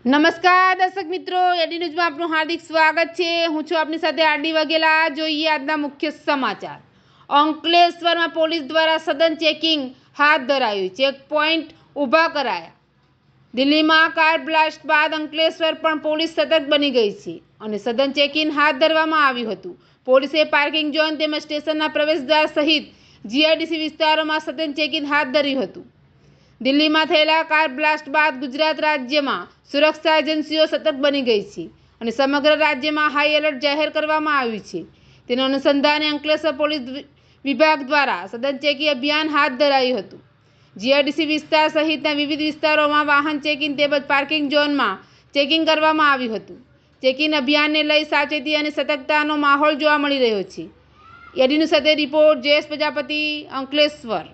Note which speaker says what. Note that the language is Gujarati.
Speaker 1: નમસ્કાર દર્શક મિત્રો, એડી ન્યૂઝમાં આપનું હાર્દિક સ્વાગત છે। હું છું આપની સાથે આરડી વાઘેલા। જોઈએ આજના મુખ્ય સમાચાર। અંકલેશ્વરમાં પોલીસ દ્વારા સઘન ચેકિંગ હાથ ધરાયું, ચેકપોઇન્ટ ઊભા કરાયા। દિલ્હીમાં કાર બ્લાસ્ટ બાદ અંકલેશ્વર પણ પોલીસ સતર્ક બની ગઈ છે અને સઘન ચેકિંગ હાથ ધરવામાં આવ્યું હતું। પોલીસે પાર્કિંગ ઝોન તેમજ સ્ટેશનના પ્રવેશદ્વાર સહિત જીઆઈડીસી વિસ્તારોમાં સઘન ચેકિંગ હાથ ધર્યું હતું। દિલ્હીમાં થયેલા કાર બ્લાસ્ટ બાદ ગુજરાત રાજ્યમાં સુરક્ષા એજન્સીઓ સતર્ક બની ગઈ છે અને સમગ્ર રાજ્યમાં હાઈ એલર્ટ જાહેર કરવામાં આવ્યું છે। તેના અનુસંધાને અંકલેશ્વર પોલીસ વિભાગ દ્વારા સઘન ચેકિંગ અભિયાન હાથ ધરાયું હતું। જીઆઈડીસી વિસ્તાર સહિતના વિવિધ વિસ્તારોમાં વાહન ચેકિંગ તેમજ પાર્કિંગ ઝોનમાં ચેકિંગ કરવામાં આવ્યું હતું। ચેકિંગ અભિયાનને લઈ સાવચેતી અને સતર્કતાનો માહોલ જોવા મળી રહ્યો છે। એડીનું સાથે રિપોર્ટ જયેશ પ્રજાપતિ, અંકલેશ્વર।